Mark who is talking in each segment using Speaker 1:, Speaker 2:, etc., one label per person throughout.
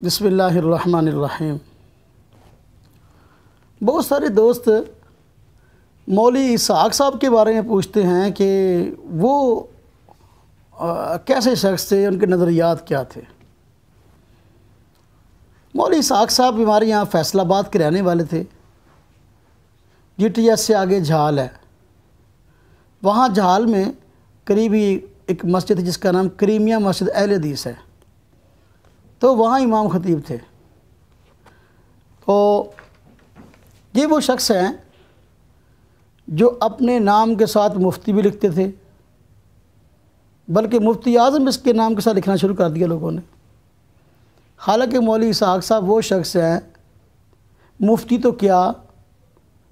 Speaker 1: بسم اللہ الرحمن الرحیم۔ بہت سارے دوست مولوی اسحاق صاحب کے بارے میں پوچھتے ہیں کہ وہ کیسے شخص تھے، ان کے نظریات کیا تھے۔ مولوی اسحاق صاحب ہمارے یہاں فیصل آباد کے رہنے والے تھے۔ جی ٹی ایس سے آگے جھال ہے، وہاں جھال میں قریبی ایک مسجد ہے جس کا نام کریمیہ مسجد اہل حدیث ہے، تو وہاں امام خطیب تھے۔ تو یہ وہ شخص ہیں جو اپنے نام کے ساتھ مفتی بھی لکھتے تھے، بلکہ مفتی اعظم اس کے نام کے ساتھ لکھنا شروع کر دیا لوگوں نے۔ حالانکہ مولوی اسحاق صاحب وہ شخص ہیں، مفتی تو کیا،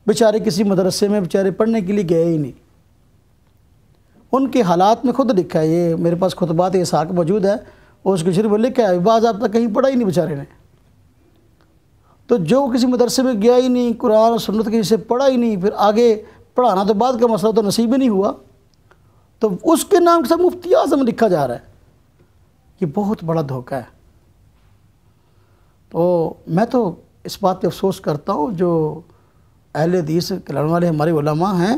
Speaker 1: بیچارے کسی مدرسے میں بیچارے پڑھنے کے لیے گئے ہی نہیں۔ ان کے حالات میں خود لکھا ہے، یہ میرے پاس خطبات اسحاق موجود ہے، اور اس کے شریف میں لکھا ہے بعض آپ تک کہیں پڑھا ہی نہیں بیچارے نے۔ تو جو کسی مدرسے میں گیا ہی نہیں، قرآن اور سنت کے سے پڑھا ہی نہیں، پھر آگے پڑھانا تو بعد کا مسئلہ، تو نصیب ہی نہیں ہوا، تو اس کے نام کے ساتھ مفتی اعظم لکھا جا رہا ہے۔ یہ بہت بڑا دھوکہ ہے۔ تو میں تو اس بات پہ افسوس کرتا ہوں، جو اہل حدیث کہلانے والے ہمارے علماء ہیں،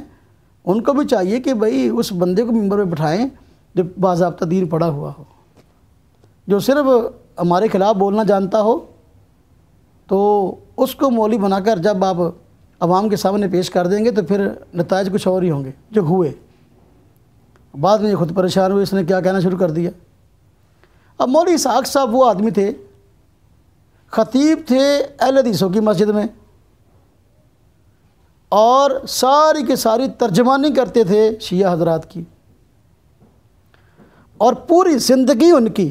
Speaker 1: ان کو بھی چاہیے کہ بھئی اس بندے کو ممبر پہ بٹھائیں جو باضابطہ دین پڑھا ہوا ہو۔ جو صرف ہمارے خلاف بولنا جانتا ہو تو اس کو مولوی بنا کر جب آپ عوام کے سامنے پیش کر دیں گے تو پھر نتائج کچھ اور ہی ہوں گے جو ہوئے۔ بعد میں یہ خود پریشان ہوئے، اس نے کیا کہنا شروع کر دیا۔ اب مولوی اسحاق صاحب وہ آدمی تھے، خطیب تھے اہل حدیثوں کی مسجد میں، اور ساری کی ساری ترجمانی کرتے تھے شیعہ حضرات کی، اور پوری زندگی ان کی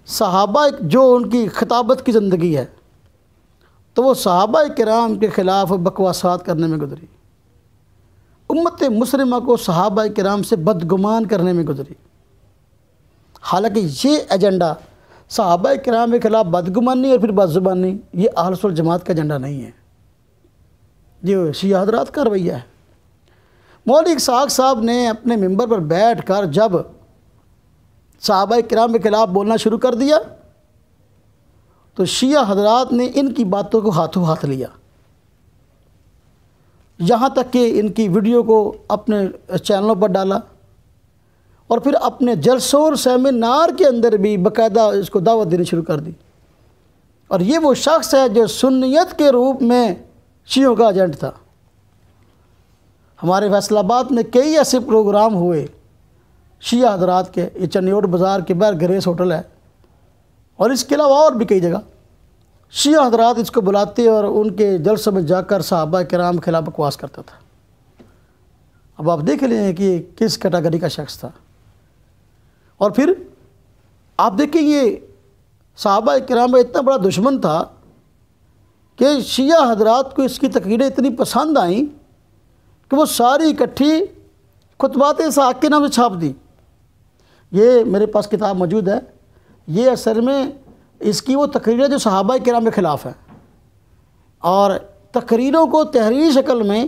Speaker 1: صحابہ جو ان کی خطابت کی زندگی ہے تو وہ صحابہ کرام کے خلاف بکواسات کرنے میں گزری، امت مسلمہ کو صحابہ کرام سے بدگمان کرنے میں گزری۔ حالانکہ یہ ایجنڈا صحابہ کرام کے خلاف بدگمانی اور پھر بدزبانی، یہ اہل سنت جماعت کا ایجنڈا نہیں ہے، یہ شیعہ حضرات کا رویہ ہے۔ مولوی اسحاق صاحب نے اپنے ممبر پر بیٹھ کر جب صحابہ کرام کے خلاف بولنا شروع کر دیا تو شیعہ حضرات نے ان کی باتوں کو ہاتھوں ہاتھ لیا، یہاں تک کہ ان کی ویڈیو کو اپنے چینلوں پر ڈالا، اور پھر اپنے جلسوں اور سیمینار کے اندر بھی باقاعدہ اس کو دعوت دینی شروع کر دی۔ اور یہ وہ شخص ہے جو سنیت کے روپ میں شیعوں کا ایجنٹ تھا۔ ہمارے فیصل آباد میں کئی ایسے پروگرام ہوئے شیعہ حضرات کے، یہ چنیوٹ بازار کے باہر گریس ہوٹل ہے، اور اس کے علاوہ اور بھی کئی جگہ شیعہ حضرات اس کو بلاتے اور ان کے جلسوں میں جا کر صحابہ کرام کے خلاف بکواس کرتا تھا۔ اب آپ دیکھ لیں کہ یہ کس کیٹاگری کا شخص تھا۔ اور پھر آپ دیکھیں یہ صحابہ کرام میں اتنا بڑا دشمن تھا کہ شیعہ حضرات کو اس کی تقریریں اتنی پسند آئیں کہ وہ ساری اکٹھی خطبات اسحاق کے نام سے چھاپ دی۔ یہ میرے پاس کتاب موجود ہے، یہ اصل میں اس کی وہ تقریریں جو صحابہ کرام کے خلاف ہیں، اور تقریروں کو تحریری شکل میں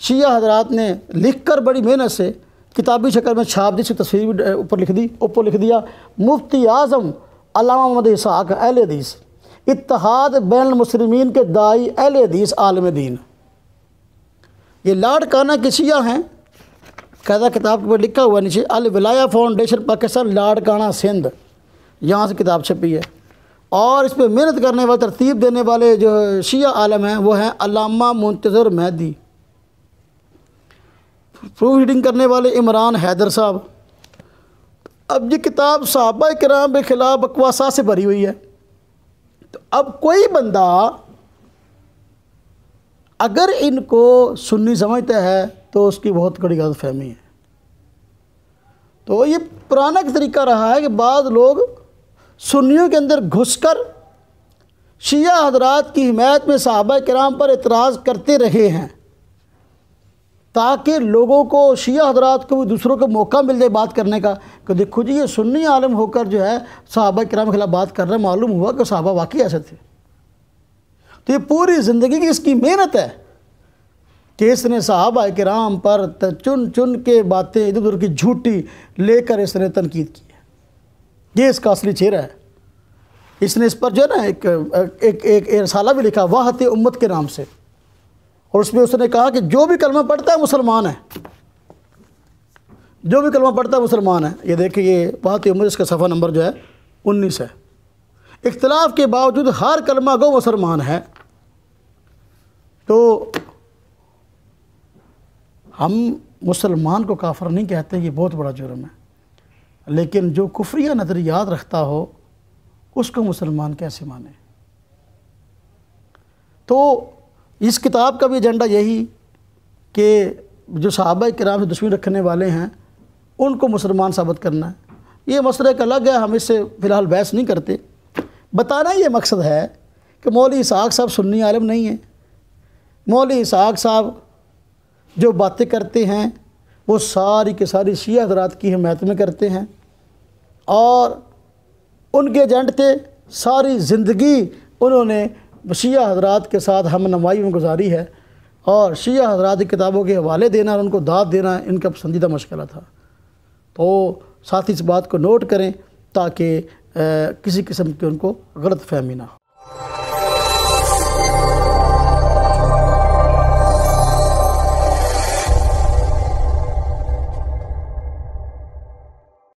Speaker 1: شیعہ حضرات نے لکھ کر بڑی محنت سے کتابی شکل میں چھاپ دی، اس کی تصویر بھی اوپر لکھ دیا، مفتی اعظم علامہ محمد اسحاق اہل حدیث، اتحاد بین المسلمین کے داعی اہل حدیث عالم دین۔ یہ لاڑکانہ کے شیعہ ہیں، قاعدہ کتاب کے اوپر لکھا ہوا نیچے الولایہ فاؤنڈیشن پاکستان لاڑکانہ سندھ، یہاں سے کتاب چھپی ہے۔ اور اس پہ محنت کرنے والے، ترتیب دینے والے جو شیعہ عالم ہیں وہ ہیں علامہ منتظر مہدی، پروف ریڈنگ کرنے والے عمران حیدر صاحب۔ اب یہ کتاب صحابہ کرام کے خلاف بکواسات سے بھری ہوئی ہے، تو اب کوئی بندہ اگر ان کو سنی سمجھتا ہے تو اس کی بہت بڑی غلط فہمی ہے۔ تو یہ پرانا طریقہ رہا ہے کہ بعض لوگ سنیوں کے اندر گھس کر شیعہ حضرات کی حمایت میں صحابہ کرام پر اعتراض کرتے رہے ہیں، تاکہ لوگوں کو، شیعہ حضرات کو بھی دوسروں کو موقع مل جائے بات کرنے کا کہ دیکھو جی یہ سنی عالم ہو کر جو ہے صحابہ کرام کے خلاف بات کر رہے ہیں، معلوم ہوا کہ صحابہ واقعی ایسے تھے۔ تو یہ پوری زندگی کی اس کی محنت ہے کہ اس نے صحابہ کرام پر چن چن کے باتیں ادھر ادھر کی جھوٹی لے کر اس نے تنقید کی ہے۔ یہ اس کا اصلی چہرہ ہے۔ اس نے اس پر جو ہے نا ایک رسالہ بھی لکھا واحد امت کے نام سے، اور اس میں اس نے کہا کہ جو بھی کلمہ پڑھتا ہے مسلمان ہے، جو بھی کلمہ پڑھتا ہے مسلمان ہے۔ یہ دیکھیں، یہ واحد امت، اس کا صفحہ نمبر جو ہے 19 ہے۔ اختلاف کے باوجود ہر کلمہ گو مسلمان ہے۔ تو ہم مسلمان کو کافر نہیں کہتے، یہ بہت بڑا جرم ہے، لیکن جو کفریہ نظریات رکھتا ہو اس کو مسلمان کیسے مانے؟ تو اس کتاب کا بھی ایجنڈا یہی کہ جو صحابہ کرام سے دشمنی رکھنے والے ہیں ان کو مسلمان ثابت کرنا ہے۔ یہ مسئلہ ایک الگ ہے، ہم اس سے فی الحال بحث نہیں کرتے۔ بتانا یہ مقصد ہے کہ مولوی اسحاق صاحب سنی عالم نہیں ہیں۔ مولوی اسحاق صاحب جو باتیں کرتے ہیں وہ ساری کے ساری شیعہ حضرات کی حمایت میں کرتے ہیں، اور ان کے ایجنٹ تھے، ساری زندگی انہوں نے شیعہ حضرات کے ساتھ ہم نمائی میں گزاری ہے، اور شیعہ حضرات کی کتابوں کے حوالے دینا اور ان کو داد دینا ان کا پسندیدہ مشغلہ تھا۔ تو ساتھ اس بات کو نوٹ کریں تاکہ کسی قسم کی ان کو غلط فہمی نہ ہو۔